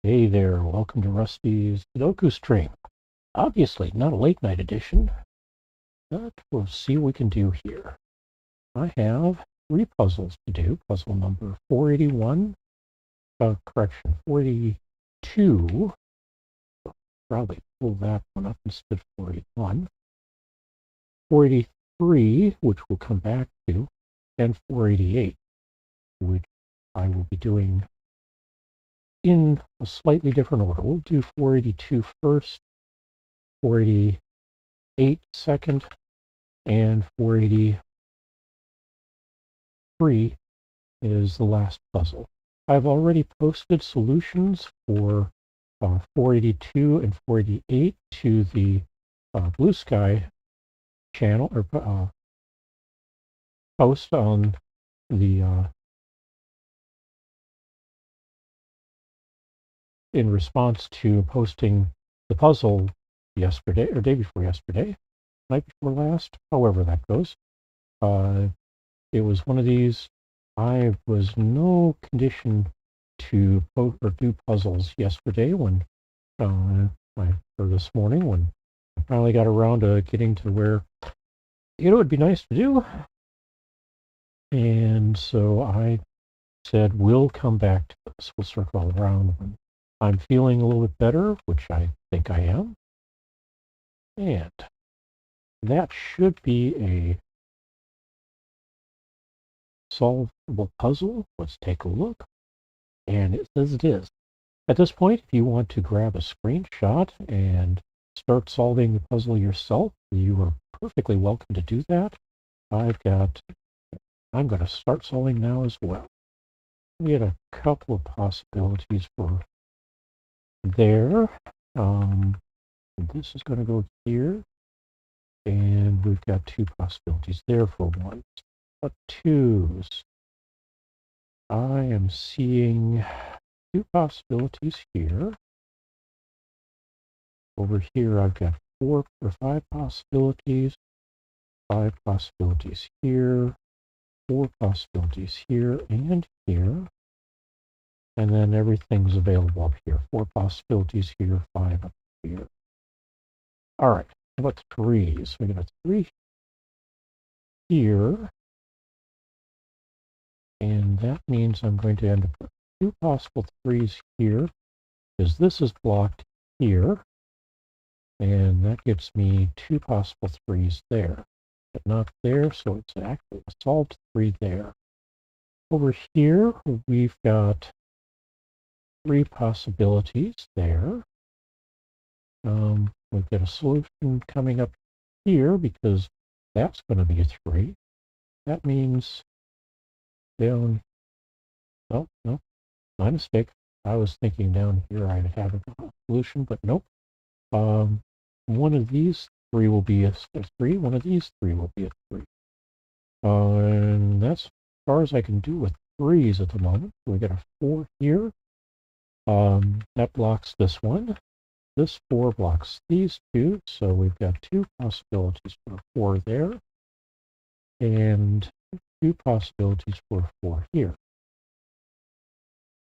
Hey there, welcome to Rusty's Sudoku stream. Obviously, not a late night edition, but we'll see what we can do here. I have 3 puzzles to do. Puzzle number 481, correction, 482. Probably pull that one up instead of 481. 483, which we'll come back to, and 488, which I will be doing in a slightly different order. We'll do 482 first, 488 second, and 483 is the last puzzle. I've already posted solutions for 482 and 488 to the Blue Sky channel, or post on the in response to posting the puzzle yesterday, or day before yesterday, night before last, however that goes. It was one of these. I was no condition to do puzzles yesterday or this morning when I finally got around to getting to where it would be nice to do. And so I said, we'll come back to this. We'll circle around when I'm feeling a little bit better, which I think I am. And that should be a solvable puzzle. Let's take a look. And it says it is. At this point, if you want to grab a screenshot and start solving the puzzle yourself, you are perfectly welcome to do that. I'm going to start solving now as well. We had a couple of possibilities for there. This is going to go here. And we've got 2 possibilities there for 1. But 2s. I am seeing 2 possibilities here. Over here, I've got 4 or 5 possibilities. 5 possibilities here. 4 possibilities here and here. And then everything's available up here. 4 possibilities here, 5 up here. All right, how about 3s? We got a 3 here. And that means I'm going to end up with 2 possible 3s here, because this is blocked here. And that gives me 2 possible 3s there, but not there, so it's actually a solved 3 there. Over here, we've got 3 possibilities there. We've got a solution coming up here, because that's going to be a 3. That means down, no, my mistake. I was thinking down here I'd have a solution, but nope. One of these 3 will be a 3. One of these 3 will be a 3. And that's as far as I can do with 3s at the moment. We got a 4 here. That blocks this one. This 4 blocks these 2. So we've got 2 possibilities for a 4 there. And 2 possibilities for a 4 here.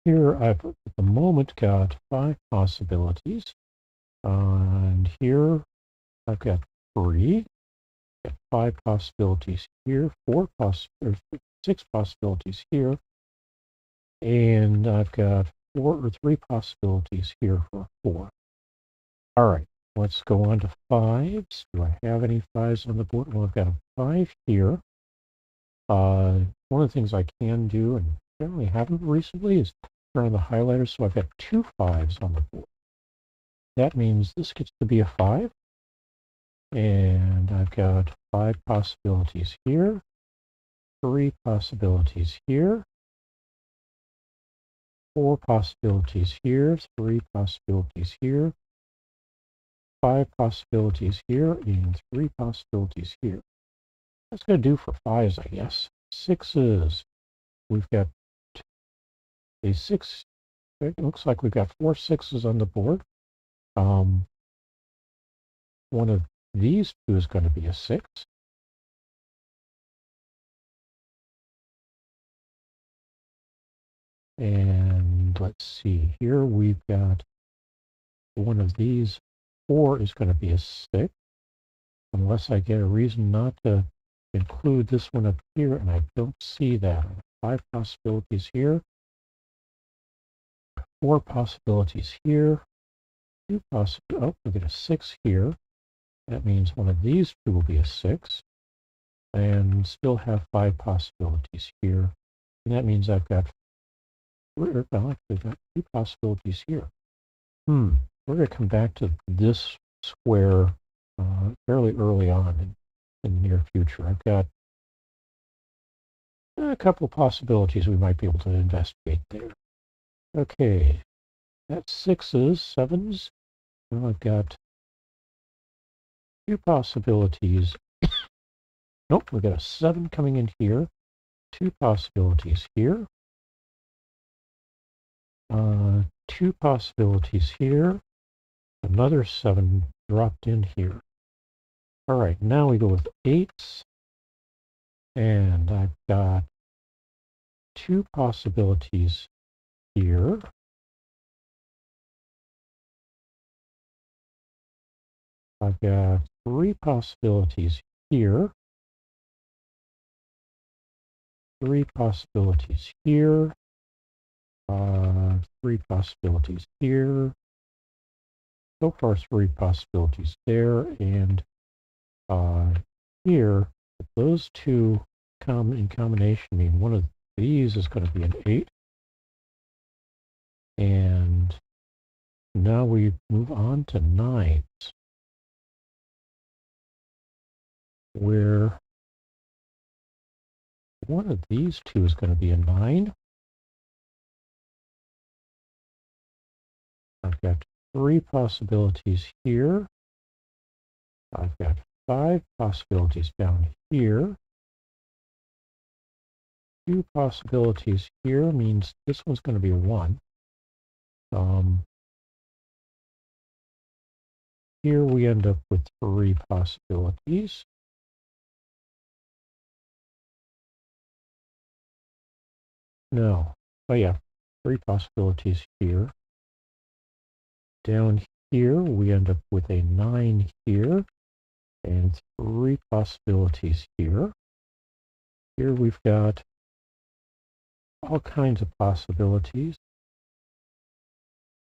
Here I've at the moment got 5 possibilities. And here I've got 3. Got 5 possibilities here, 6 possibilities here, and I've got 3 possibilities here for 4. All right, let's go on to 5s. Do I have any 5s on the board? Well, I've got a 5 here. One of the things I can do, and generally haven't recently, is turn on the highlighter, so I've got 2 5s on the board. That means this gets to be a 5. And I've got 5 possibilities here, 3 possibilities here, 4 possibilities here, 3 possibilities here, 5 possibilities here, and 3 possibilities here. That's going to do for 5s, I guess. 6s. We've got a 6. It looks like we've got 4 6s on the board. One of these 2 is going to be a 6. And And let's see, here we've got one of these. 4 is going to be a 6, unless I get a reason not to include this one up here, and I don't see that. 5 possibilities here, 4 possibilities here, 2 possibilities. Oh, we get a 6 here. That means one of these 2 will be a 6, and still have 5 possibilities here. And that means I've got, well, actually got 2 possibilities here. We're going to come back to this square fairly early on in the near future. I've got a couple of possibilities we might be able to investigate there. Okay, that's 6s, 7s. Now I've got 2 possibilities. Nope, we've got a 7 coming in here. 2 possibilities here. 2 possibilities here. Another 7 dropped in here. All right, now we go with 8s. And I've got 2 possibilities here. I've got 3 possibilities here. 3 possibilities here. 3 possibilities here. So far, 3 possibilities there, and here, those 2 in combination mean one of these is going to be an 8. And now we move on to 9s, where one of these 2 is going to be a 9. I've got 3 possibilities here. I've got 5 possibilities down here. 2 possibilities here means this one's going to be a 1. Here we end up with 3 possibilities. No. Oh yeah, 3 possibilities here. Down here we end up with a 9 here, and 3 possibilities here. Here we've got all kinds of possibilities,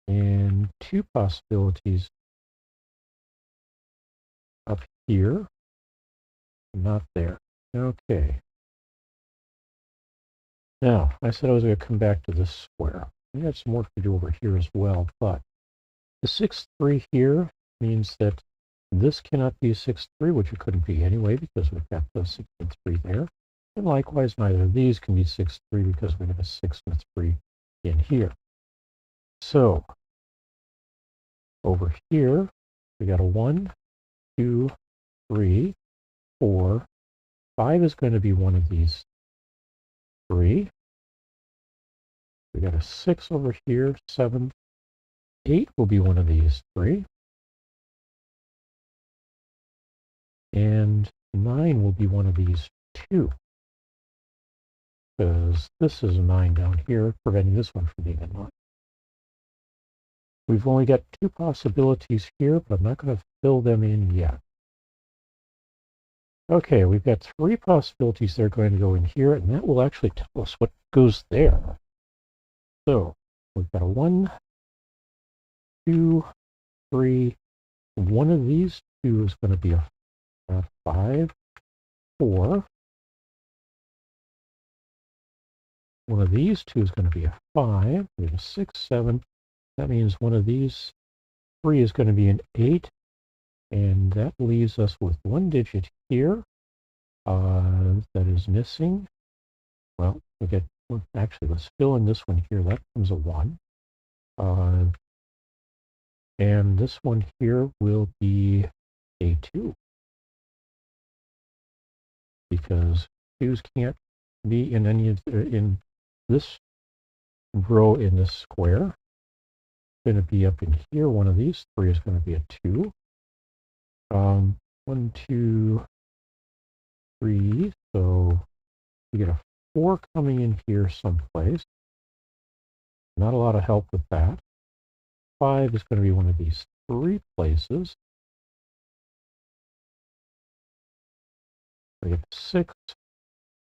and 2 possibilities up here, not there. Okay. Now, I said I was going to come back to this square. I got some work to do over here as well, but the 6, 3 here means that this cannot be a 6, 3, which it couldn't be anyway, because we've got the 6 and 3 there. And likewise, neither of these can be 6, 3, because we have a 6 and a 3 in here. So, over here, we got a 1, 2, 3, 4, 5 is going to be one of these 3. We got a 6 over here, 7, 8 will be one of these 3. And 9 will be one of these 2. Because this is a 9 down here, preventing this one from being a 9. We've only got 2 possibilities here, but I'm not going to fill them in yet. Okay, we've got 3 possibilities that are going to go in here, and that will actually tell us what goes there. So, we've got a 1, 2, 3. One of these 2 is going to be a 5, 4. One of these 2 is going to be a 5. We have a 6, 7. That means one of these 3 is going to be an 8. And that leaves us with 1 digit here that is missing. Well, actually, let's fill in this one here. That becomes a 1. And this one here will be a 2. Because 2's can't be in any of in this row in this square. It's going to be up in here. One of these 3 is going to be a 2. 1, 2, 3. So we get a 4 coming in here someplace. Not a lot of help with that. 5 is going to be one of these 3 places. We get 6.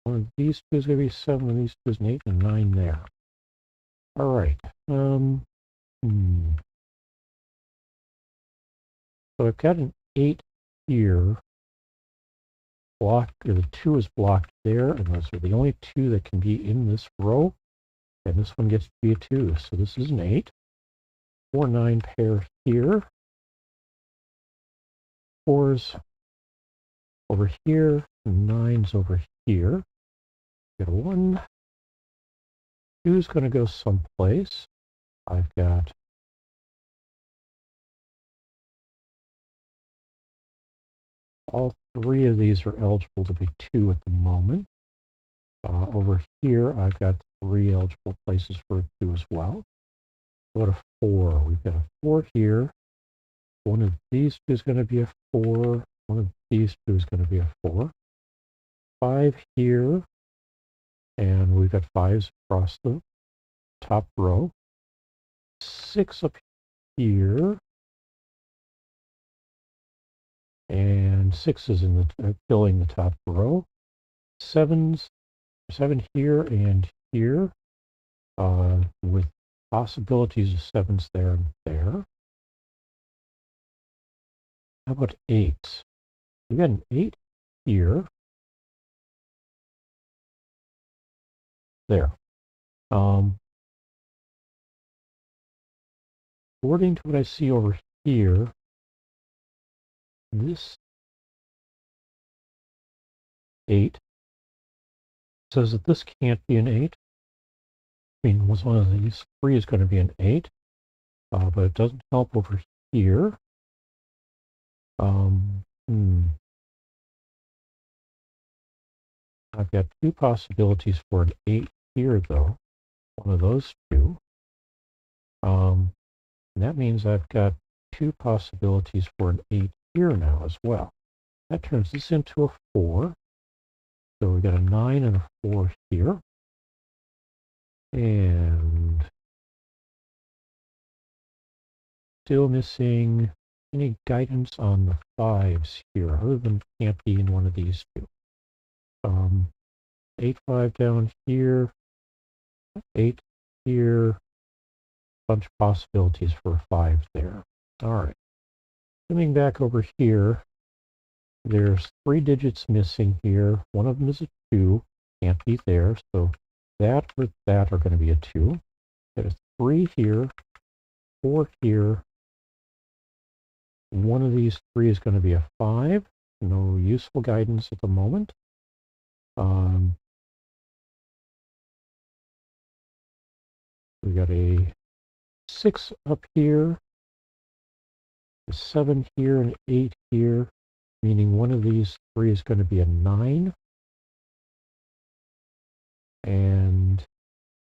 One of these 2 is going to be 7, and these 2 is an 8 and 9 there. All right. So I've got an 8 here. Blocked, or the 2 is blocked there, and those are the only 2 that can be in this row. And this one gets to be a 2, so this is an 8. 4, 9 pair here. 4's over here, 9's over here. Got a 1. 2 is going to go someplace. I've got all 3 of these are eligible to be 2 at the moment. Over here, I've got 3 eligible places for a 2 as well. Go to 4. We've got a 4 here. One of these 2 is going to be a 4. One of these 2 is going to be a 4. 5 here. And we've got 5s across the top row. 6 up here. And 6 is in the filling the top row. 7 here and here, with possibilities of 7s there and there. How about 8s? We've got an 8 here. There. According to what I see over here, this 8 says that this can't be an 8. I mean, one of these 3 is going to be an 8, but it doesn't help over here. I've got 2 possibilities for an 8 here, though. One of those 2. And that means I've got 2 possibilities for an 8 here now as well. That turns this into a 4. So we've got a 9 and a 4 here. And still missing any guidance on the 5s here, other than can't be in one of these 2. 8, 5 down here, 8 here, bunch of possibilities for a 5 there. All right. Coming back over here, there's 3 digits missing here. One of them is a 2, can't be there, so that or that are going to be a 2. There's 3 here, 4 here. One of these 3 is going to be a 5. No useful guidance at the moment. We got a 6 up here, a 7 here, and 8 here, meaning one of these 3 is going to be a 9. And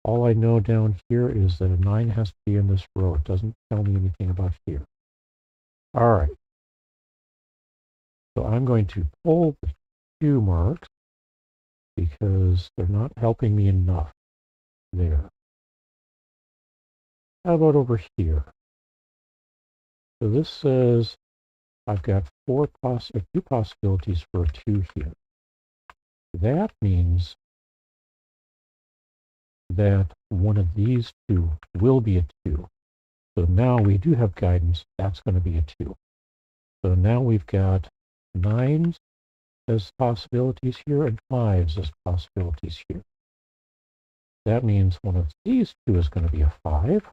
all I know down here is that a 9 has to be in this row. It doesn't tell me anything about here. All right. So I'm going to pull the 2 marks because they're not helping me enough there. How about over here? So this says I've got 2 possibilities for a 2 here. That means that one of these 2 will be a 2. So now we do have guidance. That's going to be a 2. So now we've got 9s as possibilities here and 5s as possibilities here. That means one of these 2 is going to be a 5.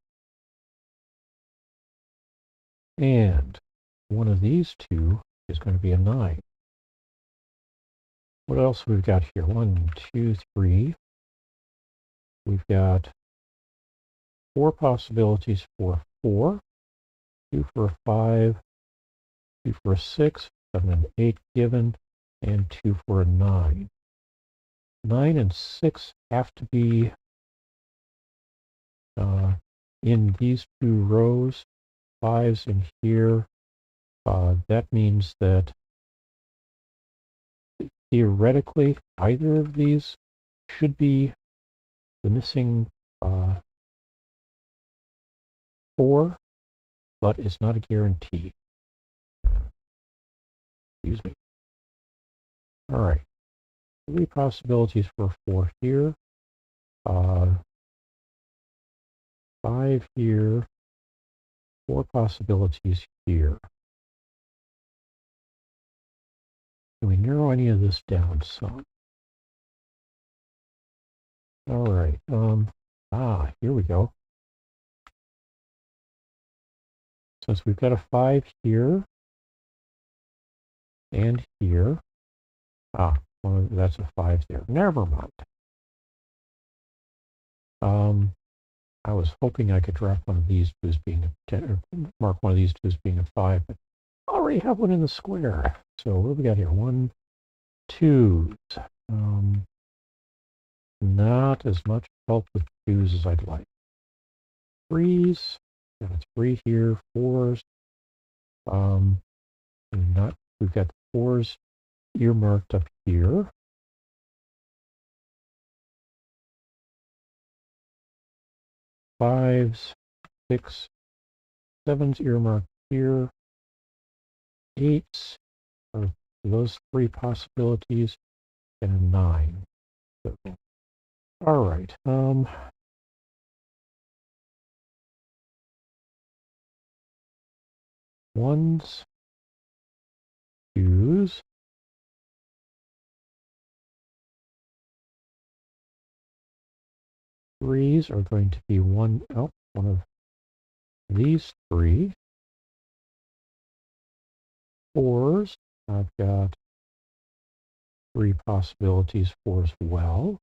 And one of these 2 is going to be a 9. What else we've got here? 1, 2, 3. We've got 4 possibilities for 4, 2 for a 5, 2 for a 6, 7 and 8 given, and 2 for a 9. 9 and 6 have to be in these 2 rows. 5's in here. That means that theoretically either of these should be the missing 4, but it's not a guarantee. Excuse me. All right. 3 possibilities for 4 here. 5 here. 4 possibilities here. Can we narrow any of this down some? All right. Here we go. Since we've got a 5 here and here. Well, that's a 5 there. Never mind. I was hoping I could drop one of these two as being a 10, or mark one of these two as being a 5, but I already have one in the square. So what do we got here? 1, 2s. Not as much help with 2s as I'd like. 3s. Got a 3 here. 4s. We've got 4s earmarked up here. 5s, 6, 7s earmarked here. 8s are those 3 possibilities, and a 9. So, all right. 1s, 2s. 3s are going to be one of these 3. 4s, I've got 3 possibilities for as well.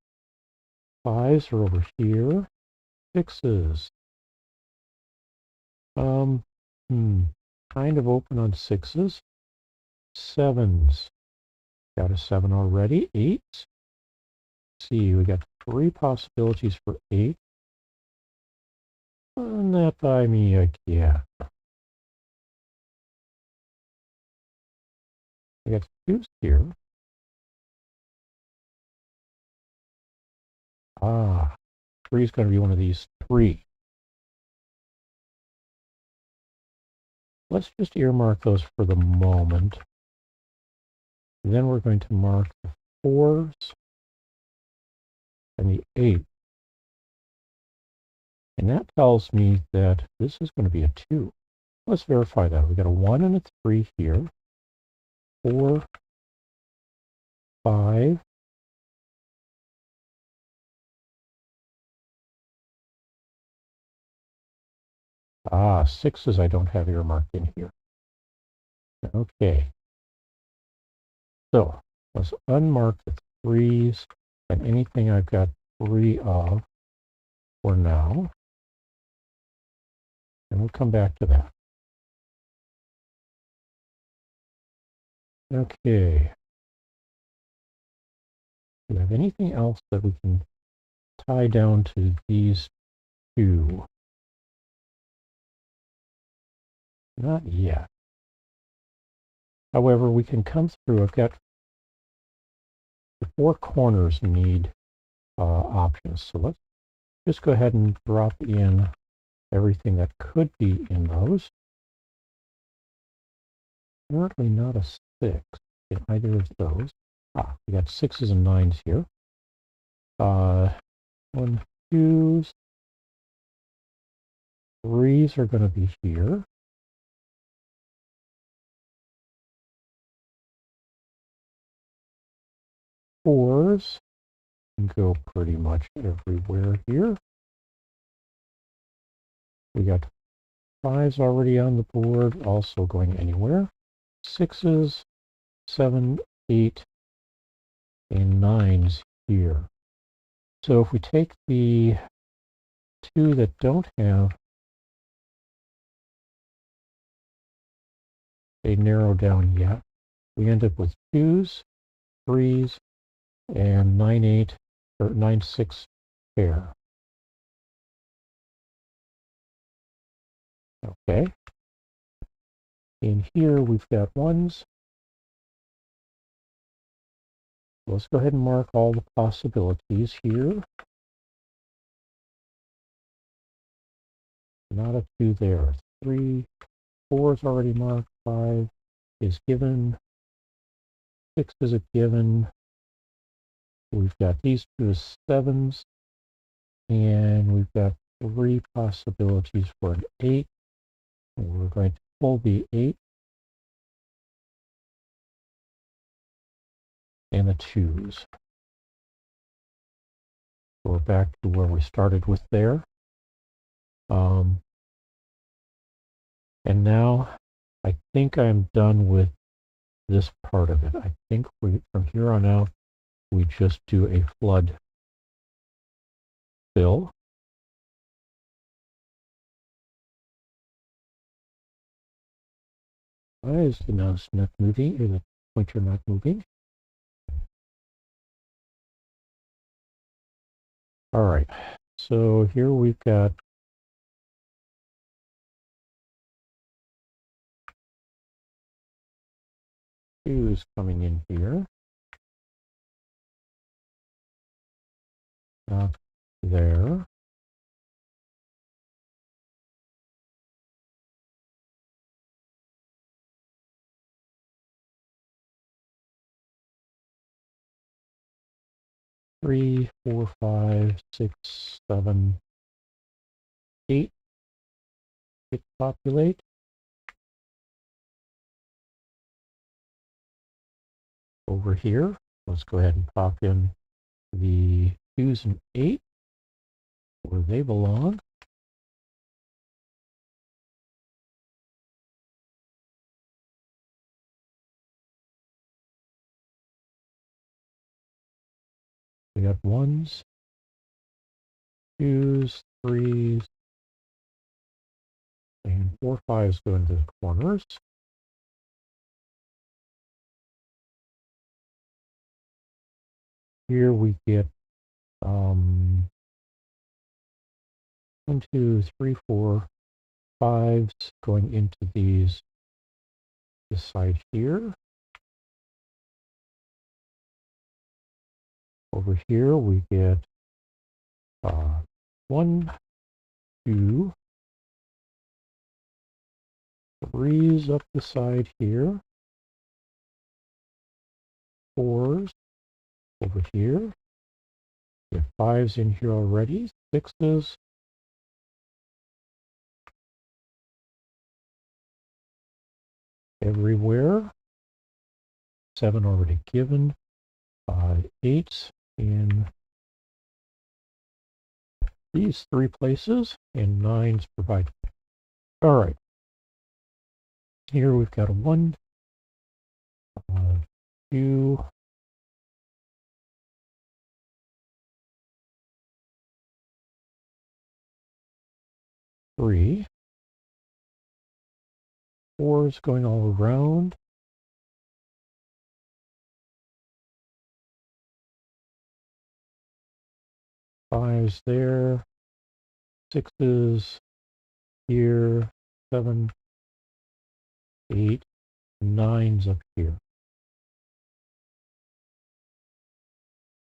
5s are over here. 6s. Kind of open on 6s. 7s. Got a 7 already. 8s. See, we got 3 possibilities for 8. Run that by me again. I got 2s here. 3 is going to be one of these 3. Let's just earmark those for the moment. Then we're going to mark the 4s and the 8. And that tells me that this is going to be a 2. Let's verify that. We got a 1 and a 3 here. 4, 5. Sixes I don't have earmarked in here. Okay. So let's unmark the 3s and anything I've got 3 of for now. And we'll come back to that. Okay. Do we have anything else that we can tie down to these 2? Not yet. However, we can come through. I've got the 4 corners need options. So let's just go ahead and drop in everything that could be in those. Apparently not a 6 in either of those. We got 6s and 9s here. 1, 2s. 3s are going to be here. 4s can go pretty much everywhere here. We got 5s already on the board, also going anywhere. 6s, 7, 8, and 9s here. So if we take the 2 that don't have a narrow down yet, we end up with 2s, 3s, and 9, 8, or 9, 6 pair. Okay. In here, we've got 1s. Let's go ahead and mark all the possibilities here. not a 2 there. 3, 4 is already marked. 5 is given. 6 is a given. We've got these 2 as 7s. And we've got 3 possibilities for an 8. And we're going to pull the 8 and the 2s. So we're back to where we started with there. And now I think I'm done with this part of it. I think from here on out, we just do a flood fill. Why is the mouse not moving, or the pointer not moving? All right, so here we've got twos coming in here. Not there. Three, 4, 5, 6, 7, 8. Hit populate. Over here, let's go ahead and pop in the 2s and 8 where they belong. We got 1s, 2s, 3s, and 4, 5s go into the corners. Here we get 1, 2, 3, 4, 5s going into this side here. Over here we get 1, 2, 3s up the side here. 4s over here. We have 5s in here already. 6s. Everywhere. 7 already given. 8s in these 3 places, and 9s provided. All right. Here we've got a 1, 2, 3. 4s going all around. 5s there. 6s here. 7, 8, 9s up here.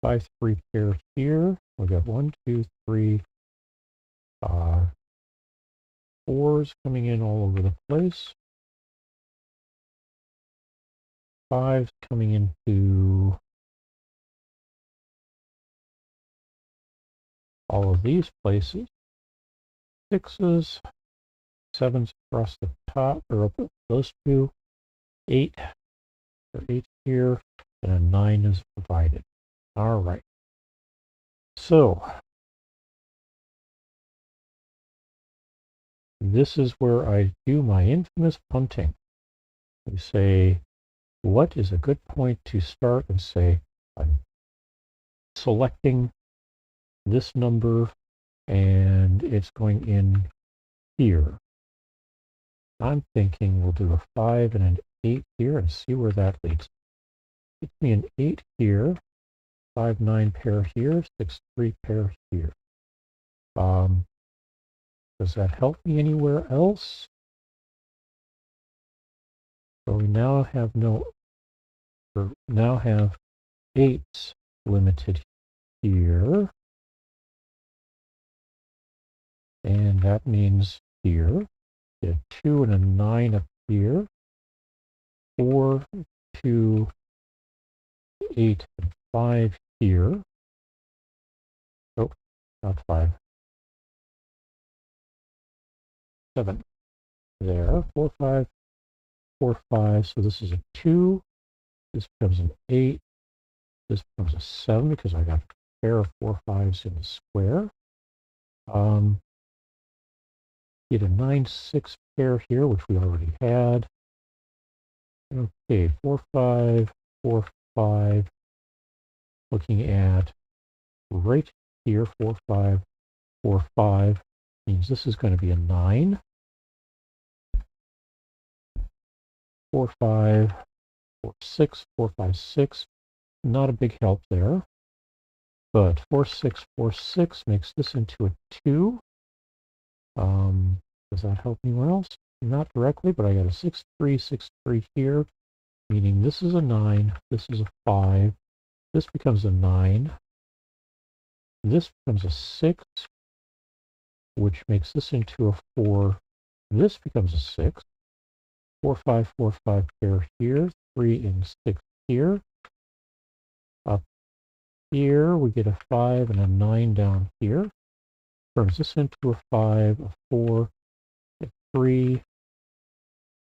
5, 3 pair here. We've got 1, 2, 3, 4s coming in all over the place. 5s coming into all of these places. 6s, 7s across the top, or those 2. 8, or 8 here, and a 9 is provided. All right. So this is where I do my infamous punting. We say, what is a good point to start, and say, I'm selecting this number and it's going in here. I'm thinking we'll do a 5 and an 8 here and see where that leads. Gives me an 8 here, 5, 9 pair here, 6, 3 pair here. Does that help me anywhere else? So we now have now have 8s limited here. And that means here. Get a 2 and a 9 up here. 4, 2, 8, and 5 here. Oh, not 5. 7 there. 4, 5, 4, 5. So this is a 2. This becomes an 8. This becomes a 7 because I got a pair of 4 5s in the square. Get a 9, 6 pair here, which we already had. Okay, 4, 5, 4, 5. Looking at right here, 4, 5, 4, 5. Means this is going to be a 9. 4, 5, 4, 6, 4, 5, 6. Not a big help there. But 4, 6, 4, 6 makes this into a 2. Does that help anyone else? Not directly, but I got a 6, 3, 6, 3 here. Meaning this is a 9. This is a 5. This becomes a 9. This becomes a 6, which makes this into a 4. This becomes a 6. 4, 5, 4, 5 pair here. 3 and 6 here. Up here, we get a 5 and a 9 down here. Turns this into a 5, a 4, a 3,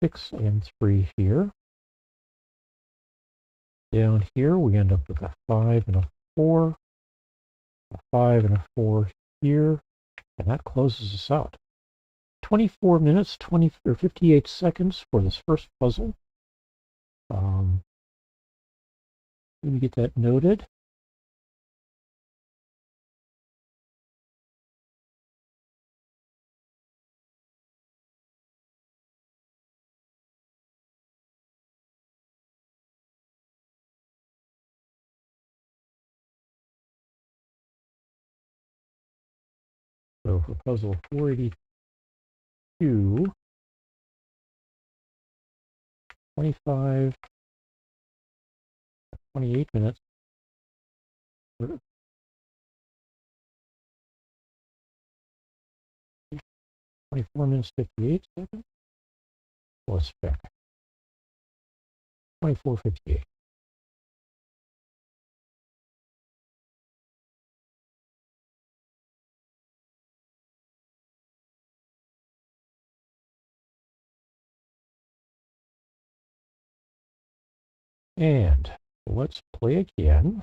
6, and 3 here. Down here, we end up with a 5 and a 4, a 5 and a 4 here, and that closes us out. 24 minutes, 58 seconds for this first puzzle. Let me get that noted. So for puzzle 482, 25, 28 minutes. 24 minutes, 58 seconds. Let's check. 24:58. And let's play again.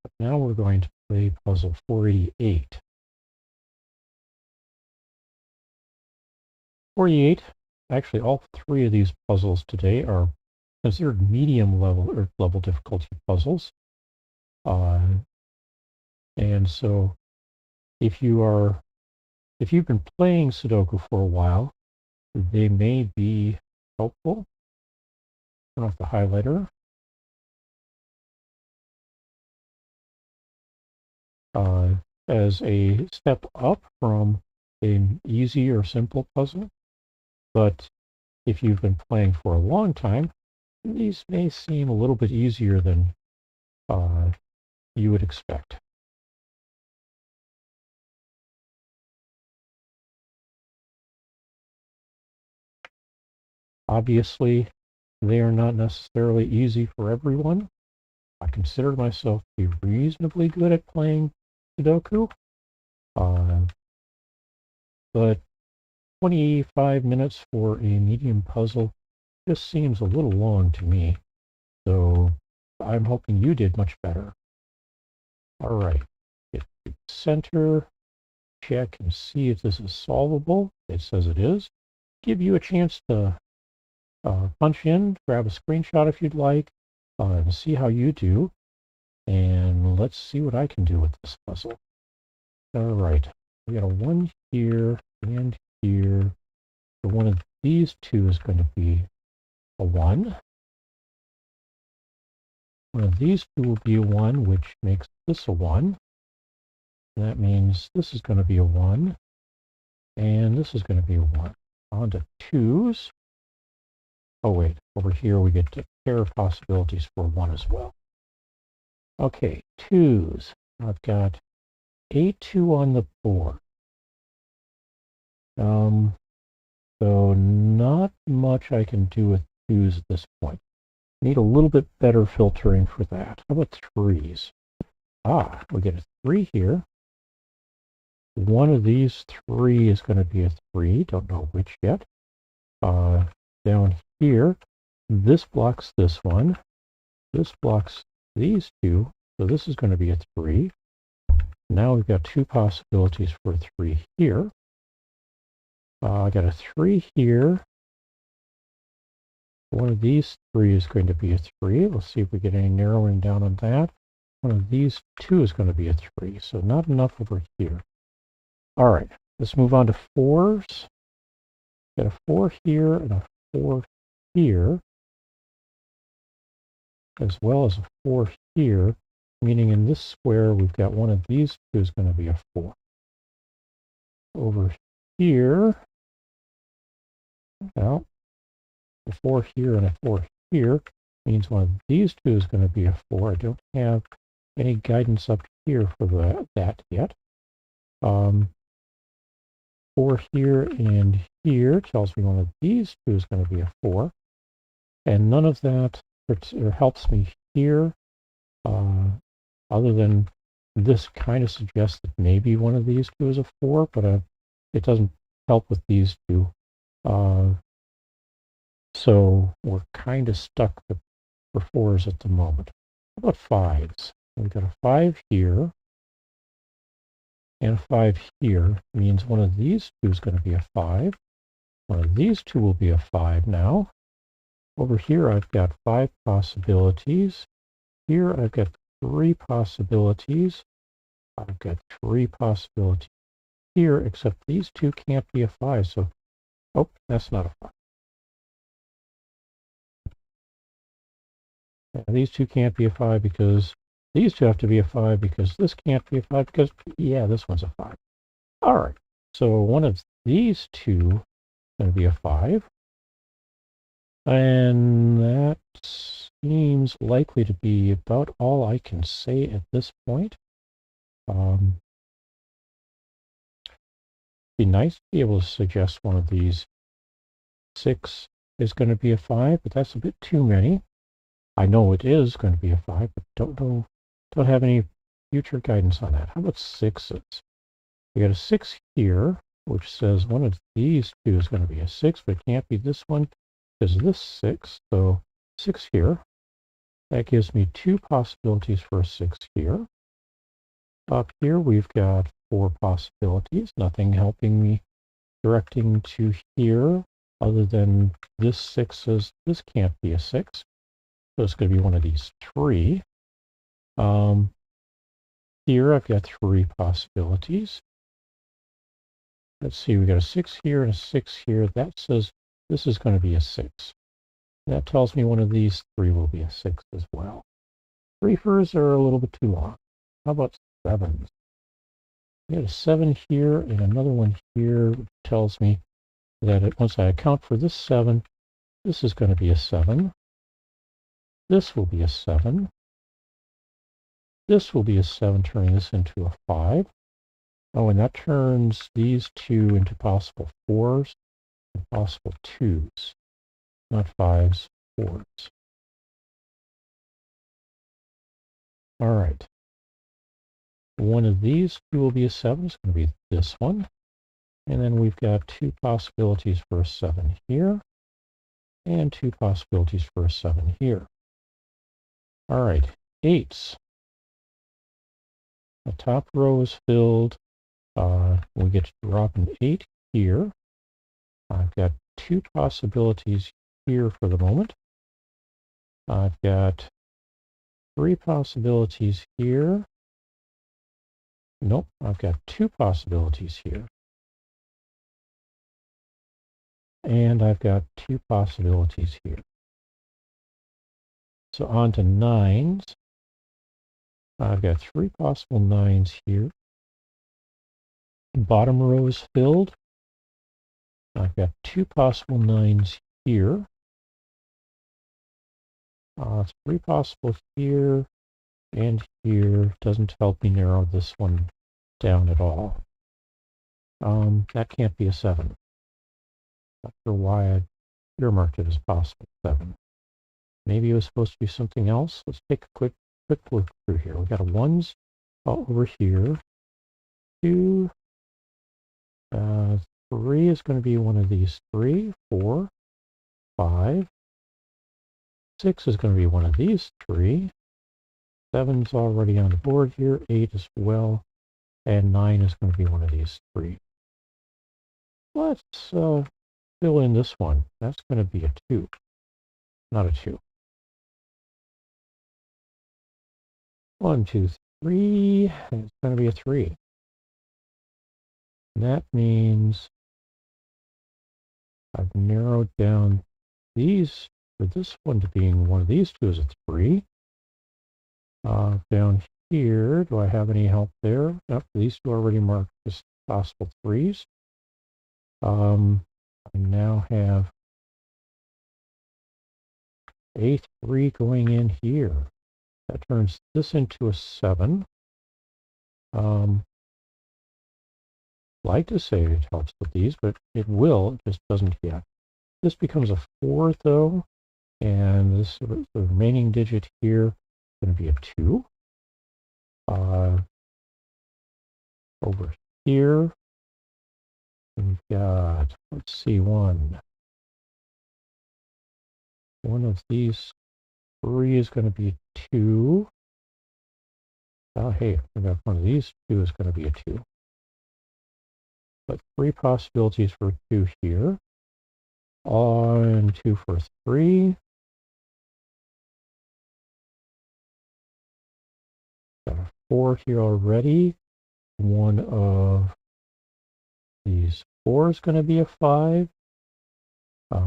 But now we're going to play puzzle 488. 48, actually all three of these puzzles today are considered medium level or level difficulty puzzles. And so if you've been playing Sudoku for a while, they may be helpful. Turn off the highlighter. As a step up from an easy or simple puzzle. But if you've been playing for a long time, these may seem a little bit easier than you would expect. Obviously, they are not necessarily easy for everyone. I consider myself to be reasonably good at playing Sudoku, but 25 minutes for a medium puzzle just seems a little long to me. So I'm hoping you did much better. All right, get to center, check and see if this is solvable. It says it is. Give you a chance to punch in, grab a screenshot if you'd like, and see how you do. And let's see what I can do with this puzzle. All right, we got a 1 here and here. So one of these two is going to be a 1. One of these two will be a 1, which makes this a 1. And that means this is going to be a 1. And this is going to be a 1. On to 2s. Oh, wait. Over here, we get a pair of possibilities for 1 as well. Okay, 2s. I've got A2 on the board. So not much I can do with 2s at this point. Need a little bit better filtering for that. How about 3s? We get a 3 here. One of these 3 is going to be a 3. Don't know which yet. Down here, this blocks this one. This blocks these 2. So this is going to be a 3. Now we've got 2 possibilities for a 3 here. I got a 3 here. One of these 3 is going to be a 3. We'll see if we get any narrowing down on that. One of these 2 is going to be a 3. So not enough over here. All right, let's move on to 4s. Got a 4 here and a 4 here, as well as a 4 here, meaning in this square we've got one of these 2 is going to be a 4. Over here, well, a 4 here and a 4 here means one of these 2 is going to be a 4. I don't have any guidance up here for that yet. 4 here and here tells me one of these 2 is going to be a 4. And none of that helps me here, other than this kind of suggests that maybe one of these 2 is a 4, but it doesn't help with these 2. So we're kind of stuck for 4s at the moment. How about 5s? We've got a 5 here and a 5 here. Means one of these 2 is going to be a 5. One of these 2 will be a 5 now. Over here I've got 5 possibilities. Here I've got 3 possibilities. I've got 3 possibilities here, except these 2 can't be a 5. So, that's not a 5. These 2 can't be a 5 because these 2 have to be a 5 because this can't be a 5 because, yeah, this one's a 5. All right, so one of these 2 is going to be a 5. And that seems likely to be about all I can say at this point. Be nice to be able to suggest one of these 6 is going to be a 5, but that's a bit too many. I know it is going to be a 5, but don't have any future guidance on that. How about 6s? We got a 6 here, which says one of these 2 is going to be a 6, but it can't be this one because this 6. So 6 here. That gives me 2 possibilities for a 6 here. Up here we've got 4 possibilities. Nothing helping me directing to here other than this 6 says this can't be a 6. So it's going to be one of these 3. Here I've got 3 possibilities. Let's see, we got a 6 here and a 6 here. That says this is going to be a 6. That tells me one of these 3 will be a 6 as well. 3s are a little bit too long. How about 7s? We got a 7 here and another one here, which tells me that once I account for this 7, this is going to be a 7. This will be a 7. This will be a 7, turning this into a 5. Oh, and that turns these 2 into possible 4s and possible 2s. Not 5s, 4s. All right. One of these 2 will be a 7. It's going to be this one. And then we've got 2 possibilities for a 7 here. And 2 possibilities for a 7 here. All right. 8s. The top row is filled. We get to drop an 8 here. I've got 2 possibilities here for the moment. I've got 3 possibilities here. Nope, I've got 2 possibilities here. And I've got 2 possibilities here. So on to 9s. I've got 3 possible 9s here. Bottom row is filled. I've got 2 possible 9s here. 3 possible here and here. Doesn't help me narrow this one down at all. That can't be a 7. Not sure why I earmarked it as possible 7. Maybe it was supposed to be something else. Let's take a quick look through here. We got a 1s over here. 2, 3 is going to be one of these 3, 4, 5. 6 is going to be one of these 3. 7's already on the board here. 8 as well. And 9 is going to be one of these 3. Let's fill in this one. That's going to be a 2, not a 2. 1, 2, 3. It's going to be a 3. And that means I've narrowed down these for this one to being one of these 2 is a 3. Down here, do I have any help there? Nope, these 2 are already marked as possible 3s. I now have a 3 going in here. That turns this into a 7. Like to say it helps with these, but it will, it just doesn't yet. This becomes a 4 though, and this the remaining digit here is going to be a 2. Over here, we've got, let's see, one of these 3 is going to be 2. Oh, hey, we got one of these 2 is going to be a 2. But 3 possibilities for 2 here. On 2 for 3. Got a 4 here already. One of these 4 is going to be a 5. Got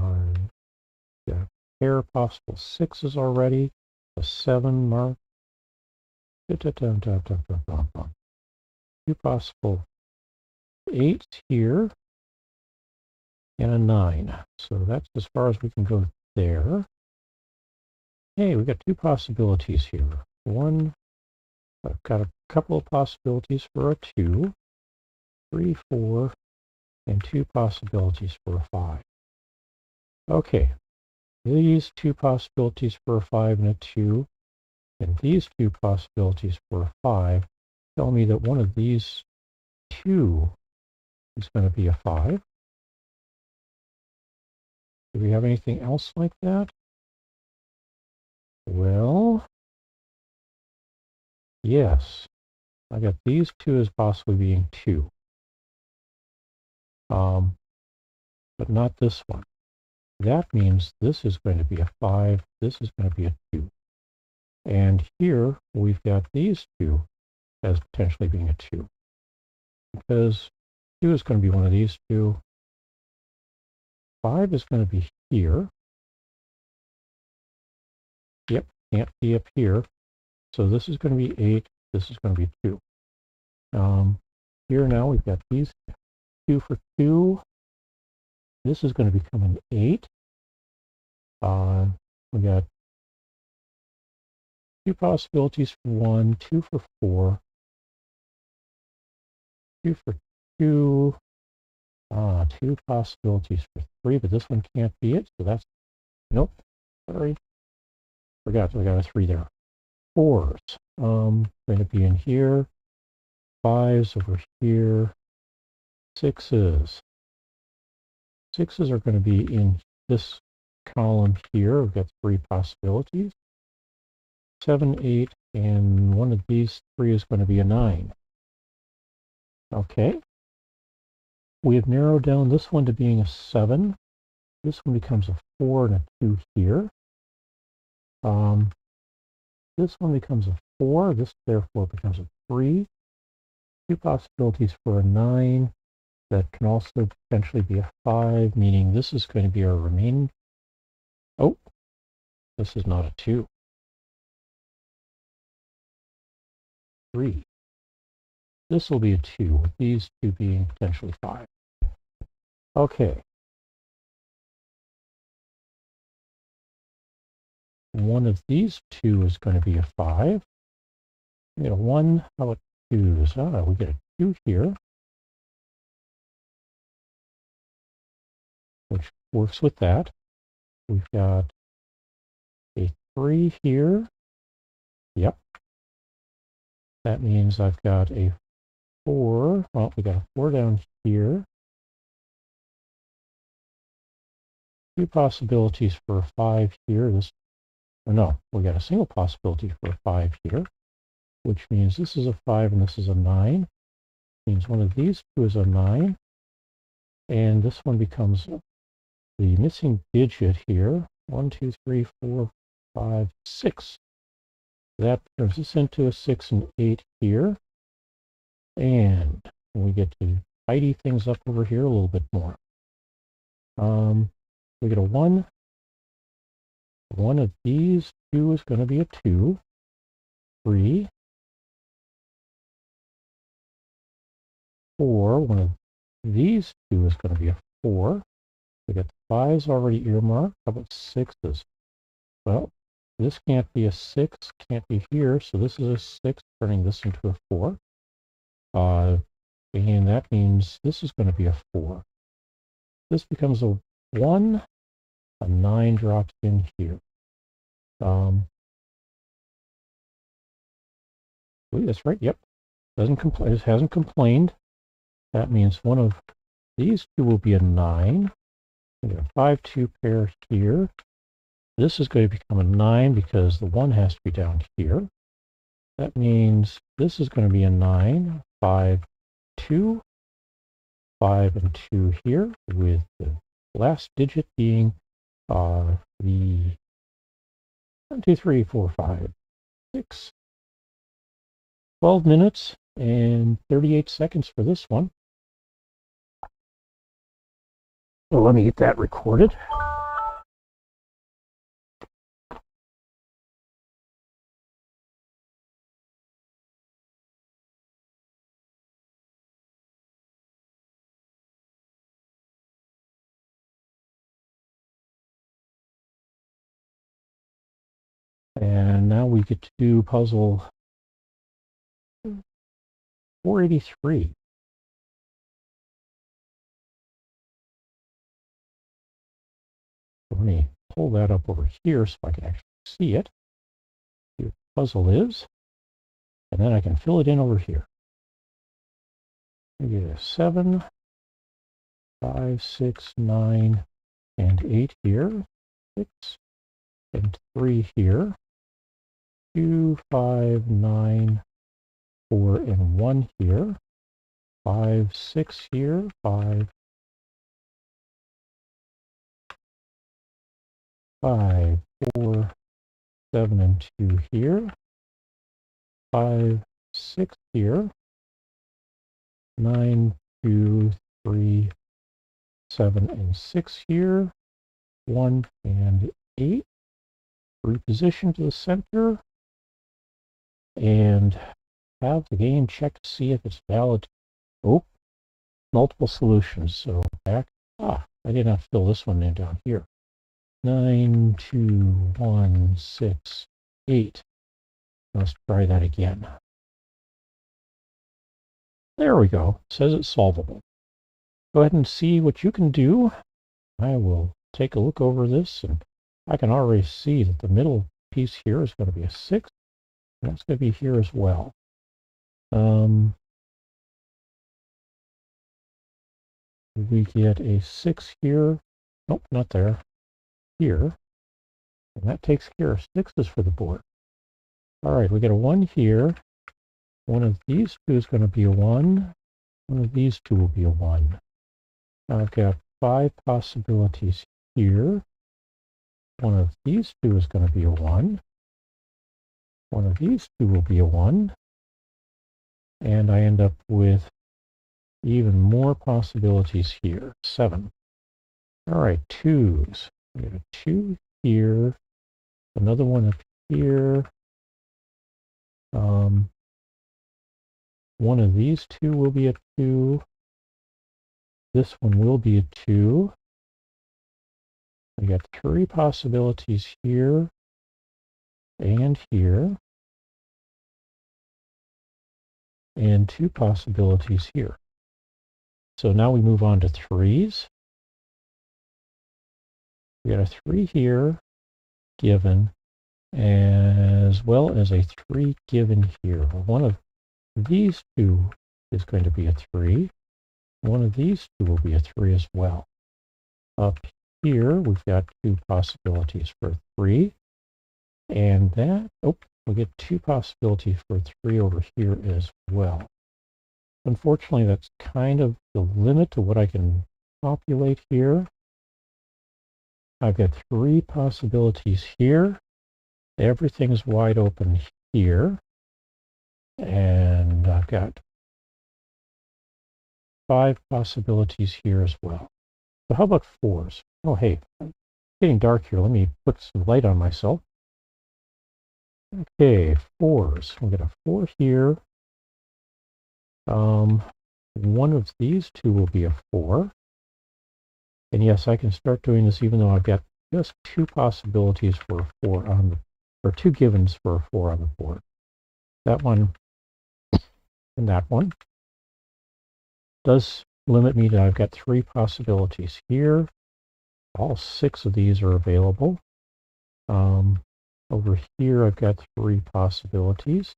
a pair of possible 6s already. A 7 mark. 2 possible 8s here. And a 9. So that's as far as we can go there. Hey, we got 2 possibilities here. One, I've got a couple of possibilities for a 2, 3, 4, and 2 possibilities for a 5. Okay, these 2 possibilities for a 5 and a 2, and these 2 possibilities for a 5 tell me that one of these 2 is going to be a 5. Do we have anything else like that? Well, yes. I got these 2 as possibly being 2. But not this one. That means this is going to be a 5, this is going to be a 2. And here we've got these 2 as potentially being a 2. Because 2 is going to be one of these 2. 5 is going to be here. Yep, can't be up here. So this is going to be 8, this is going to be 2. Here now we've got these 2 for 2. This is going to become an 8. We got 2 possibilities for 1, 2 for 4, 2 for 2, 2 possibilities for 3, but this one can't be it, so that's, nope, sorry, forgot, we got a 3 there. 4s, going to be in here, 5s over here, 6s. 6s are going to be in this column here. We've got 3 possibilities. 7, 8, and one of these 3 is going to be a 9. Okay. We have narrowed down this one to being a 7. This one becomes a 4 and a 2 here. This one becomes a 4. This therefore becomes a 3. 2 possibilities for a 9. That can also potentially be a 5, meaning this is going to be our remaining. Oh, this is not a 2. 3. This will be a 2, with these 2 being potentially 5. Okay. One of these 2 is going to be a 5. We get a 1, how about 2s? We get a 2 here. works with that. We've got a 3 here. Yep. That means I've got a 4. Well, we got a 4 down here. 2 possibilities for a 5 here. No, we got a single possibility for a 5 here, which means this is a 5 and this is a 9. Means one of these two is a 9. And this one becomes the missing digit here. 1, 2, 3, 4, 5, 6. That turns this into a 6 and 8 here. And we get to tidy things up over here a little bit more. We get a 1. One of these two is going to be a 2. 3. 4. One of these two is going to be a 4. We got the 5s already earmarked. How about 6s? Well, this can't be a 6, can't be here, so this is a 6, turning this into a 4. And that means this is going to be a 4. This becomes a 1, a 9 drops in here. That's right, yep. It hasn't complained. That means one of these two will be a 9. We got a 5-2 pair here. This is going to become a 9 because the 1 has to be down here. That means this is going to be a 9, 5, 2, 5 and 2 here, with the last digit being the 1, 2, 3, 4, 5, 6. 12 minutes and 38 seconds for this one. So let me get that recorded. And now we get to do puzzle 483. Let me pull that up over here so I can actually see it. See what the puzzle is. And then I can fill it in over here. I get a 7, 5, 6, 9, and 8 here. 6 and 3 here. 2, 5, 9, 4, and 1 here. 5, 6 here. 5, 5, 4, 7, and 2 here. 5, 6 here. 9, 2, 3, 7, and 6 here. 1 and 8. Reposition to the center. And have the game check to see if it's valid. Oh, multiple solutions. So back. I did not fill this one in down here. 9, 2, 1, 6, 8. Let's try that again. There we go. It says it's solvable. Go ahead and see what you can do. I will take a look over this, and I can already see that the middle piece here is going to be a 6. And that's going to be here as well. We get a 6 here. Nope, not there. Here. And that takes care of 6s for the board. All right, we get a 1 here. One of these two is going to be a 1. One of these two will be a 1. Now I've got 5 possibilities here. One of these two is going to be a 1. One of these two will be a 1. And I end up with even more possibilities here. 7. All right, 2s. We have a 2 here. Another one up here. One of these two will be a 2. This one will be a 2. We got 3 possibilities here and here. And 2 possibilities here. So now we move on to 3s. We got a 3 here, given, as well as a 3 given here. One of these two is going to be a 3. One of these two will be a 3 as well. Up here, we've got 2 possibilities for 3. And that, we get 2 possibilities for 3 over here as well. Unfortunately, that's kind of the limit to what I can populate here. I've got 3 possibilities here. Everything's wide open here. And I've got 5 possibilities here as well. So how about 4s? Oh, hey, it's getting dark here. Let me put some light on myself. Okay, 4s. We'll get a 4 here. One of these two will be a 4. And yes, I can start doing this even though I've got just 2 possibilities for a 4 on the, or 2 givens for a 4 on the board. That one and that one does limit me to, I've got 3 possibilities here. All 6 of these are available. Over here, I've got 3 possibilities.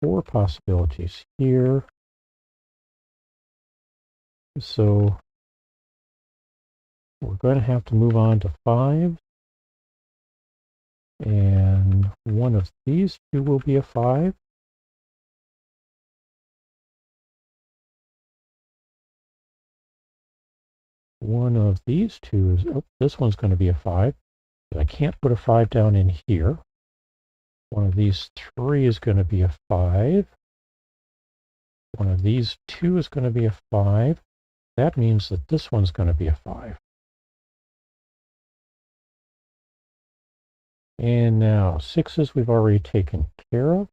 4 possibilities here. So we're going to have to move on to 5. And one of these two will be a 5. One of these two is, this one's going to be a 5. But I can't put a 5 down in here. One of these 3 is going to be a 5. One of these 2 is going to be a 5. That means that this one's going to be a 5. And now 6s we've already taken care of.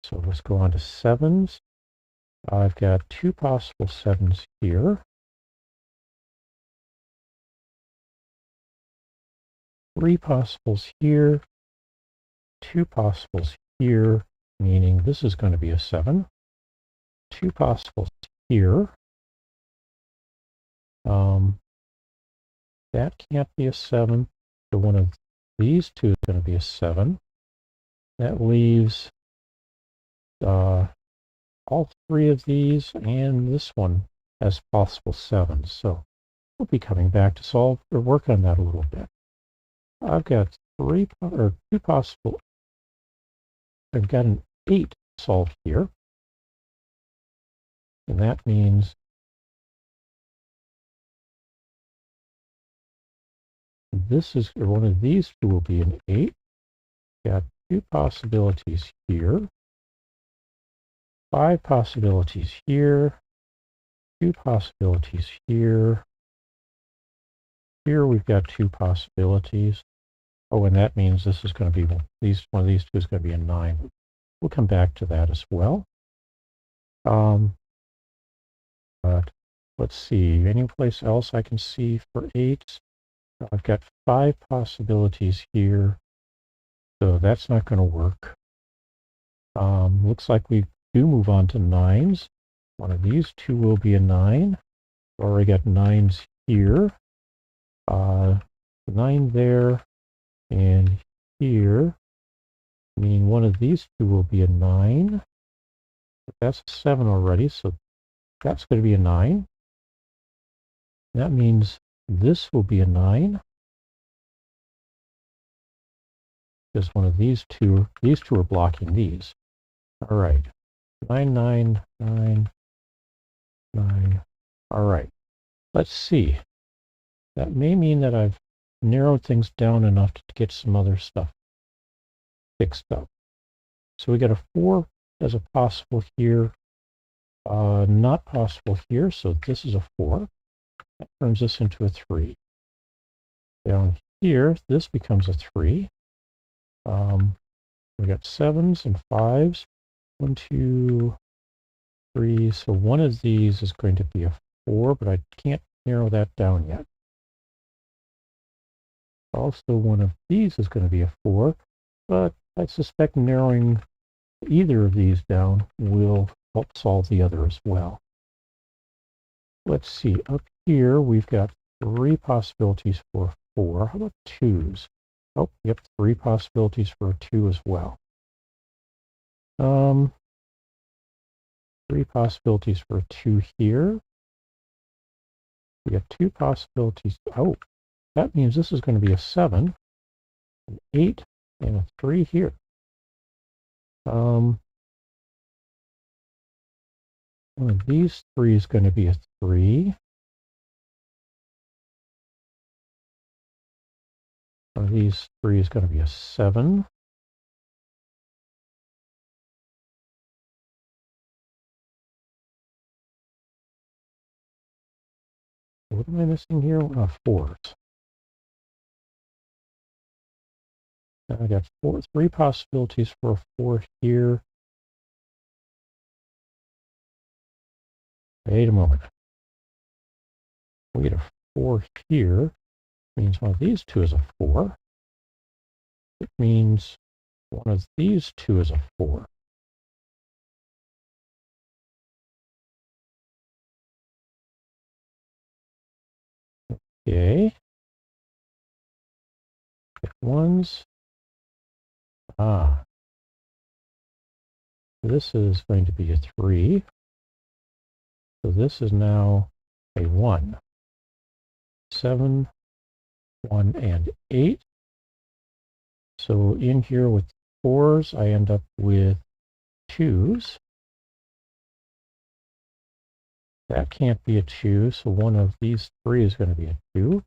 So let's go on to 7s. I've got 2 possible 7s here. 3 possibles here. 2 possibles here, meaning this is going to be a 7. 2 possibles here. That can't be a 7. So one of these two is going to be a 7. That leaves all 3 of these, and this one as possible 7s. So we'll be coming back to solve or work on that a little bit. I've got 2 possible. I've got an 8 solved here, and that means this is, or one of these two will be an 8. Got 2 possibilities here, 5 possibilities here, 2 possibilities here. Here we've got 2 possibilities. Oh, and that means this is going to be one of these two is going to be a 9. We'll come back to that as well. But let's see, any place else I can see for 8s? I've got 5 possibilities here, so that's not going to work. Looks like we do move on to 9s. One of these two will be a 9. Already got 9s here. 9 there and here. I mean, one of these two will be a 9. But that's a 7 already, so that's going to be a 9. That means this will be a 9. Because one of these two are blocking these. All right. 9, 9, 9, 9. All right. Let's see. That may mean that I've narrowed things down enough to get some other stuff fixed up. So we got a 4 as a possible here. Not possible here, so this is a 4. That turns this into a 3. Down here, this becomes a 3. We got 7s and 5s. 1, 2, 3. So one of these is going to be a 4, but I can't narrow that down yet. Also, one of these is going to be a 4, but I suspect narrowing either of these down will help solve the other as well. Let's see, up here we've got 3 possibilities for 4. How about 2s? Oh, we have 3 possibilities for a 2 as well. 3 possibilities for a 2 here. We have 2 possibilities. Oh, that means this is going to be a 7, an 8, and a 3 here. One of these 3 is going to be a 3. One of these 3 is going to be a 7. What am I missing here? 4s. I got 3 possibilities for a 4 here. Wait a moment. We get a 4 here. Means one of these 2 is a 4. It means one of these 2 is a 4. Okay. Get 1s. This is going to be a 3. So this is now a 1. 7, 1, and 8. So in here with 4s, I end up with 2s. That can't be a 2, so one of these 3 is going to be a 2.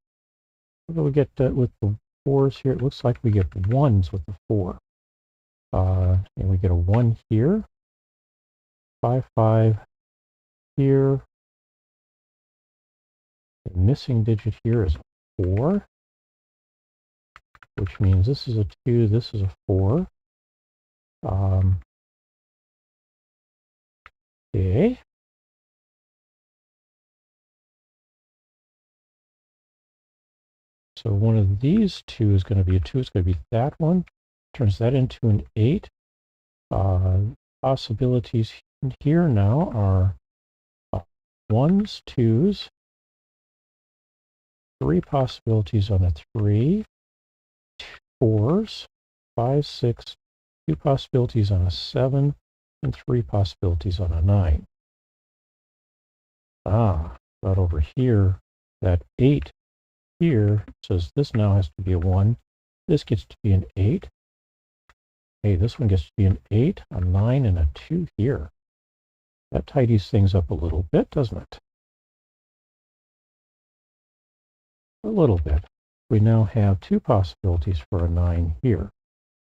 What do we get with the 4s here? It looks like we get 1s with the 4. And we get a 1 here. 5, 5 here. The missing digit here is a 4, which means this is a 2, this is a 4. Okay. So one of these 2 is going to be a 2. It's going to be that one. Turns that into an 8. Possibilities here now are 1s, 2s, 3 possibilities on a 3, 4s, 5, 6, 2 possibilities on a 7, and 3 possibilities on a 9. But over here, that 8 here says this now has to be a 1. This gets to be an 8. Hey, this one gets to be an 8, a 9, and a 2 here. That tidies things up a little bit, doesn't it? A little bit. We now have 2 possibilities for a 9 here.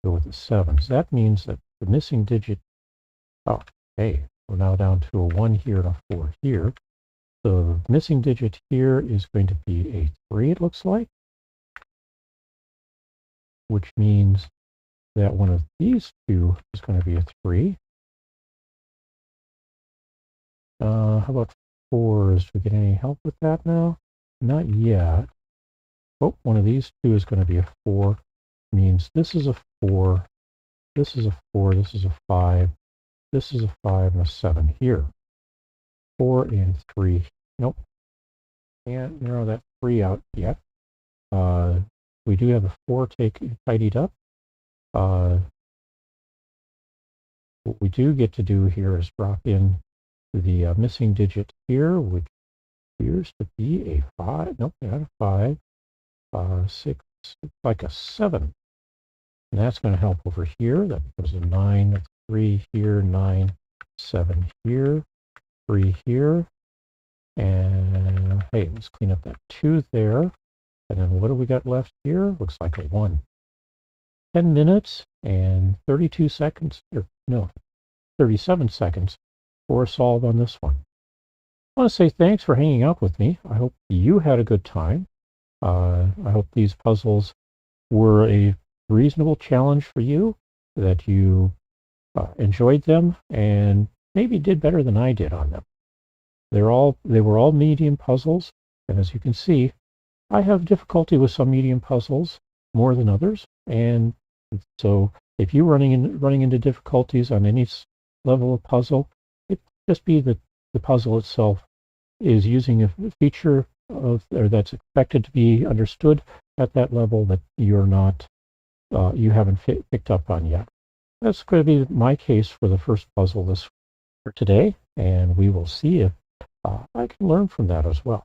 Go with the 7s. That means that the missing digit, hey, we're now down to a 1 here and a 4 here. So the missing digit here is going to be a 3, it looks like, which means that one of these 2 is going to be a 3. How about 4s? Do we get any help with that now? Not yet. Oh, one of these 2 is going to be a 4. Means this is a 4, this is a 4, this is a 5, this is a 5, and a 7 here. 4 and 3. Nope. Can't narrow that 3 out yet. We do have a 4 tidied up. What we do get to do here is drop in the missing digit here, which appears to be a 5. Nope, not a 5. 6, like a 7. And that's going to help over here. That becomes a 9, 3 here, 9, 7 here, 3 here. And hey, let's clean up that 2 there. And then what do we got left here? Looks like a 1. 10 minutes and 32 seconds, or no, 37 seconds for a solve on this one. I want to say thanks for hanging out with me. I hope you had a good time. I hope these puzzles were a reasonable challenge for you, that you enjoyed them and maybe did better than I did on them. They were all medium puzzles, and as you can see, I have difficulty with some medium puzzles more than others, and so if you're running into difficulties on any level of puzzle, it just be that the puzzle itself is using a feature or that's expected to be understood at that level that you're not, you haven't picked up on yet. That's going to be my case for the first puzzle for today, and we will see if I can learn from that as well.